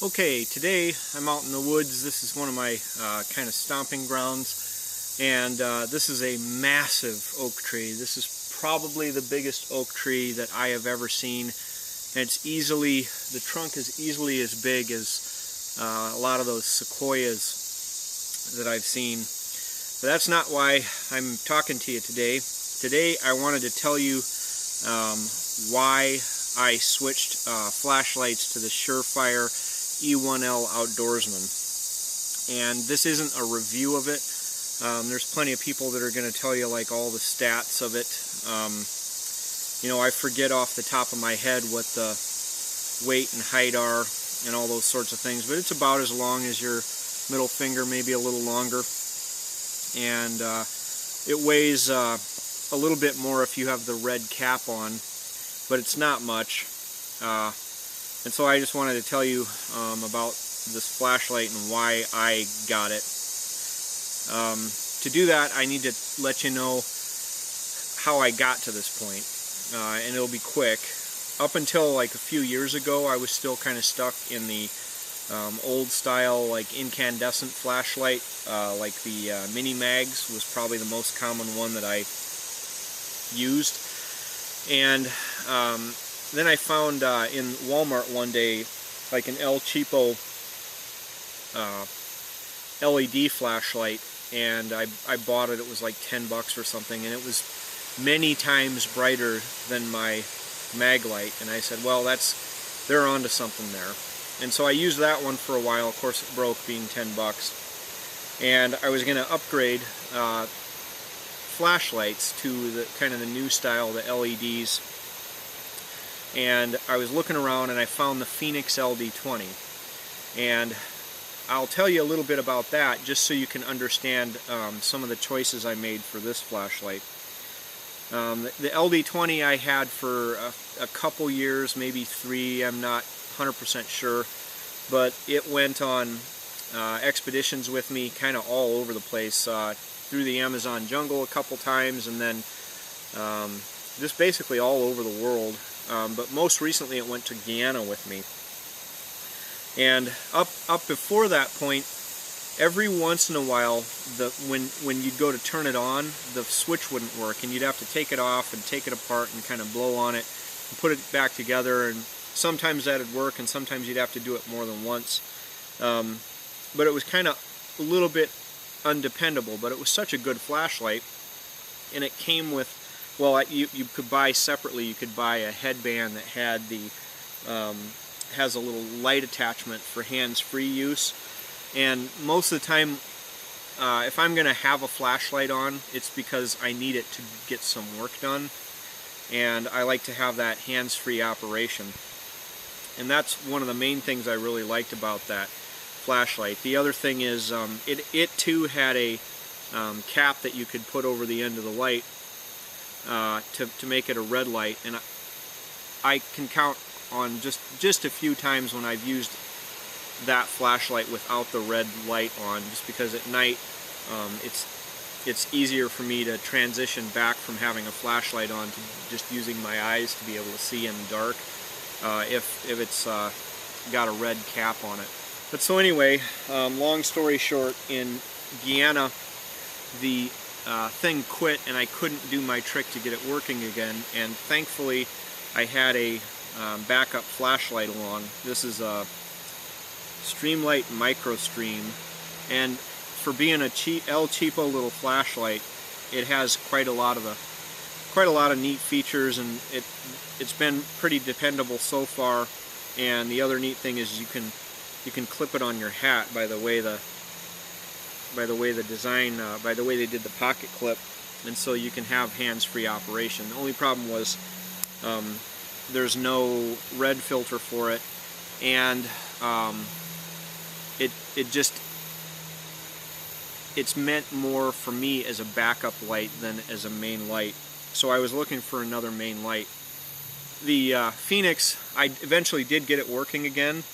Okay, today I'm out in the woods. This is one of my kind of stomping grounds, and this is a massive oak tree. This is probably the biggest oak tree that I have ever seen, and the trunk is easily as big as a lot of those sequoias that I've seen. But that's not why I'm talking to you today. Today I wanted to tell you why I switched flashlights to the Surefire E1L Outdoorsman. And this isn't a review of it. There's plenty of people that are going to tell you like all the stats of it. You know, I forget off the top of my head what the weight and height are and all those sorts of things, but it's about as long as your middle finger, maybe a little longer. And it weighs a little bit more if you have the red cap on, but it's not much. And so I just wanted to tell you about this flashlight and why I got it. To do that, I need to let you know how I got to this point, and it'll be quick. Up until like a few years ago, I was still kind of stuck in the old style, like incandescent flashlight, like the mini mags was probably the most common one that I used. And then I found in Walmart one day like an El Cheapo LED flashlight, and I bought it. It was like 10 bucks or something, and it was many times brighter than my mag light. And I said, well, they're onto something there. And so I used that one for a while. Of course it broke, being 10 bucks. And I was going to upgrade flashlights to the kind of the new style, the LEDs. And I was looking around and I found the Fenix LD20. And I'll tell you a little bit about that just so you can understand some of the choices I made for this flashlight. The LD20 I had for a couple years, maybe 3, I'm not 100% sure, but it went on expeditions with me kind of all over the place, through the Amazon jungle a couple times, and then just basically all over the world. But most recently it went to Guyana with me. And up before that point, every once in a while, when you'd go to turn it on, the switch wouldn't work, and you'd have to take it off and take it apart and kind of blow on it and put it back together. And sometimes that'd work, and sometimes you'd have to do it more than once. But it was kind of a little bit undependable, but it was such a good flashlight. And it came with, well, you could buy separately. You could buy a headband that had has a little light attachment for hands-free use. And most of the time, if I'm going to have a flashlight on, it's because I need it to get some work done, and I like to have that hands-free operation. And that's one of the main things I really liked about that flashlight. The other thing is it too had a cap that you could put over the end of the light to make it a red light. And I can count on just a few times when I've used that flashlight without the red light on, just because at night it's easier for me to transition back from having a flashlight on to just using my eyes to be able to see in the dark if it's got a red cap on it. But so anyway, long story short, in Guyana the thing quit and I couldn't do my trick to get it working again, and thankfully I had a backup flashlight along. This is a Streamlight Micro Stream, and for being a El Cheapo little flashlight, it has quite a lot of neat features, and it's been pretty dependable so far. And the other neat thing is you can clip it on your hat by the way they did the pocket clip, and so you can have hands-free operation. The only problem was there's no red filter for it, and it's meant more for me as a backup light than as a main light. So I was looking for another main light. The Fenix, I eventually did get it working again,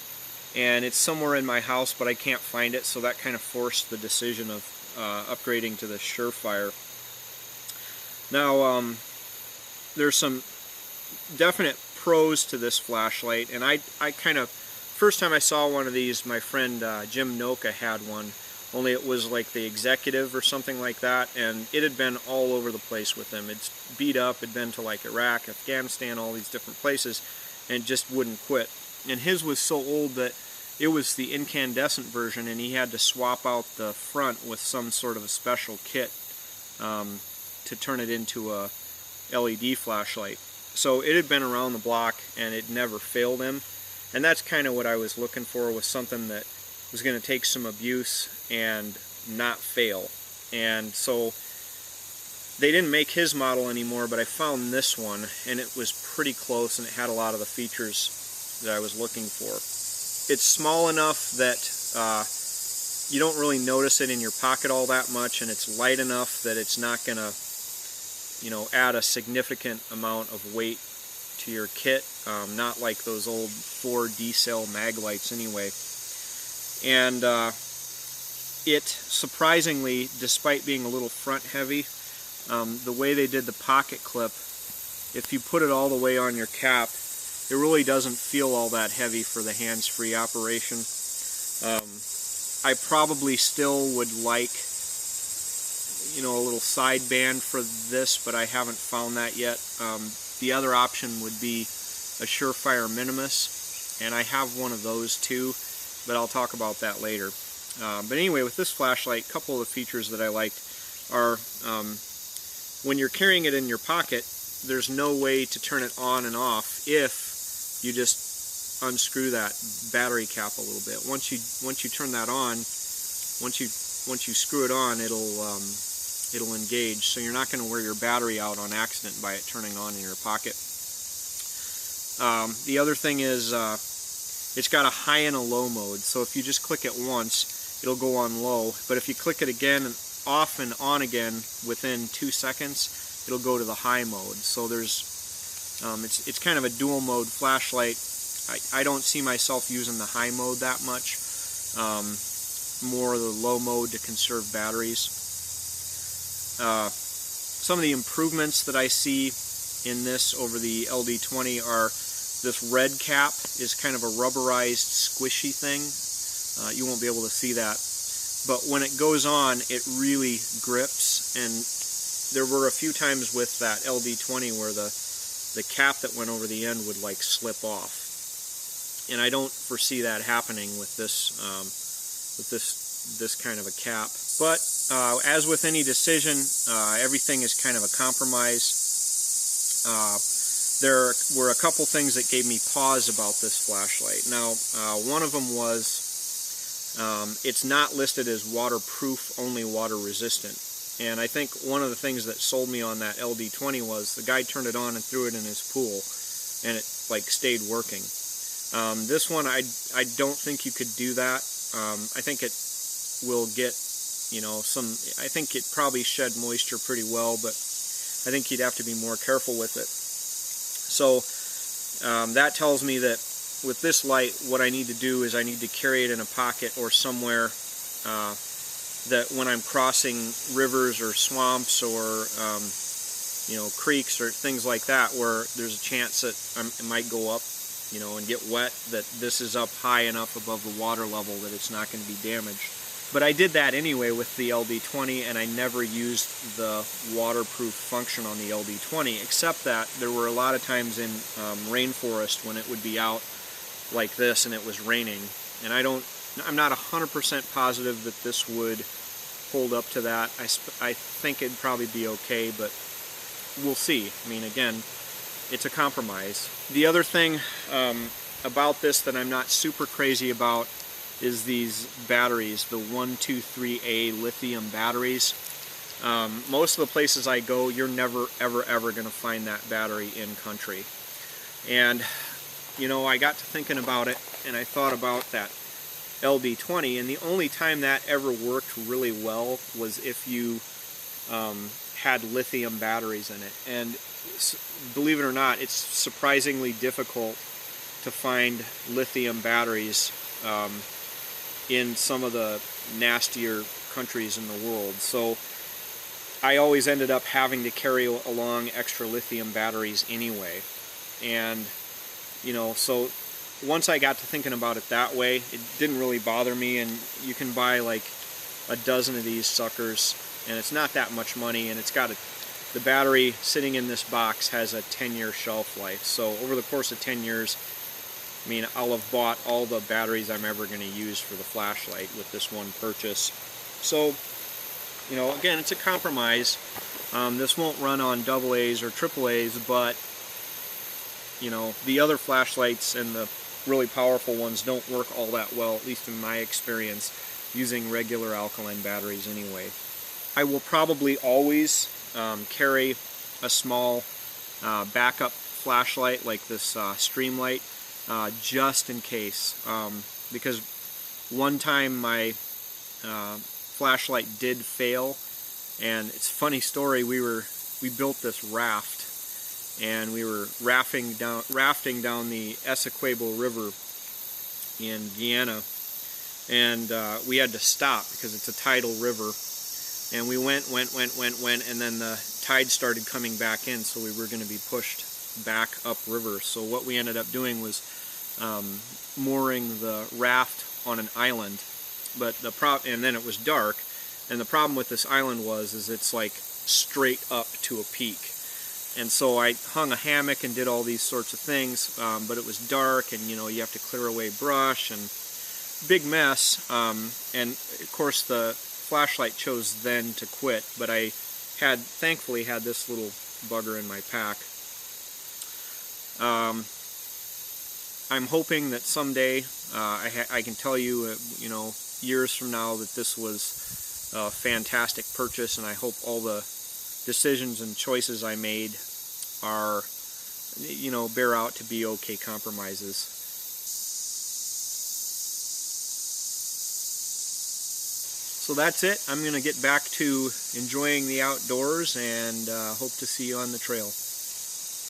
and it's somewhere in my house, but I can't find it, so that kind of forced the decision of upgrading to the Surefire. Now, there's some definite pros to this flashlight, and I kind of First time I saw one of these, my friend Jim Noka had one, only it was like the Executive or something like that, and it had been all over the place with him. It's beat up, had been to like Iraq, Afghanistan, all these different places, and just wouldn't quit. And his was so old that it was the incandescent version, and he had to swap out the front with some sort of a special kit to turn it into a LED flashlight. So it had been around the block, and it never failed him. And that's kind of what I was looking for, was something that was going to take some abuse and not fail. And so they didn't make his model anymore, but I found this one, and it was pretty close, and it had a lot of the features that I was looking for. It's small enough that you don't really notice it in your pocket all that much, and it's light enough that it's not going to, you know, add a significant amount of weight to your kit, not like those old 4D cell mag lights anyway. And it surprisingly, despite being a little front heavy, the way they did the pocket clip, if you put it all the way on your cap, it really doesn't feel all that heavy for the hands-free operation. I probably still would like, you know, a little sideband for this, but I haven't found that yet. The other option would be a Surefire Minimus, and I have one of those too, but I'll talk about that later. But anyway, with this flashlight, a couple of the features that I liked are when you're carrying it in your pocket, there's no way to turn it on and off if you just unscrew that battery cap a little bit. Once you turn that on, once you screw it on, it'll engage, so you're not going to wear your battery out on accident by it turning on in your pocket. The other thing is it's got a high and a low mode, so if you just click it once, it'll go on low, but if you click it again, off and on again within 2 seconds, it'll go to the high mode. So there's it's kind of a dual mode flashlight. I don't see myself using the high mode that much, more the low mode to conserve batteries. Some of the improvements that I see in this over the LD20 are this red cap is kind of a rubberized squishy thing. You won't be able to see that, but when it goes on, it really grips, and there were a few times with that LD20 where the cap that went over the end would like slip off, and I don't foresee that happening with this kind of a cap. But as with any decision, everything is kind of a compromise. There were a couple things that gave me pause about this flashlight. Now, one of them was it's not listed as waterproof, only water resistant. And I think one of the things that sold me on that LD20 was the guy turned it on and threw it in his pool, and it like stayed working. This one, I don't think you could do that. I think it will get, you know, I think it probably shed moisture pretty well, but I think you'd have to be more careful with it. So that tells me that with this light, what I need to do is I need to carry it in a pocket or somewhere that when I'm crossing rivers or swamps or you know, creeks or things like that, where there's a chance that it might go up, you know, and get wet, that this is up high enough above the water level that it's not going to be damaged. But I did that anyway with the LD20, and I never used the waterproof function on the LD20, except that there were a lot of times in rainforest when it would be out like this and it was raining, and I'm not 100% positive that this would hold up to that. I think it'd probably be okay, but we'll see. I mean, again, it's a compromise. The other thing about this that I'm not super crazy about is these batteries, the 123A lithium batteries. Most of the places I go, you're never ever going to find that battery in country. And you know, I got to thinking about it, and I thought about that LD20, and the only time that ever worked really well was if you had lithium batteries in it. And believe it or not, it's surprisingly difficult to find lithium batteries in some of the nastier countries in the world. So I always ended up having to carry along extra lithium batteries anyway. And you know, so once I got to thinking about it that way, it didn't really bother me, and you can buy like a dozen of these suckers, and it's not that much money, and it's got the battery sitting in this box has a 10-year shelf life. So over the course of 10 years, I mean, I'll have bought all the batteries I'm ever going to use for the flashlight with this one purchase. So, you know, again, it's a compromise. This won't run on AA's or AAA's, but, you know, the other flashlights and the really powerful ones don't work all that well, at least in my experience, using regular alkaline batteries anyway. I will probably always carry a small backup flashlight like this Streamlight, just in case, because one time my flashlight did fail, and it's a funny story. We built this raft, and we were rafting down the Essequibo River in Guyana, and we had to stop because it's a tidal river. And we went, and then the tide started coming back in, so we were going to be pushed back upriver. So what we ended up doing was mooring the raft on an island. But and then it was dark, and the problem with this island is it's like straight up to a peak. And so I hung a hammock and did all these sorts of things, but it was dark, and you know, you have to clear away brush and big mess. And of course the flashlight chose then to quit, but I thankfully had this little bugger in my pack. I'm hoping that someday I can tell you, you know, years from now, that this was a fantastic purchase, and I hope all the decisions and choices I made are, you know, bear out to be okay compromises. So that's it. I'm going to get back to enjoying the outdoors, and hope to see you on the trail.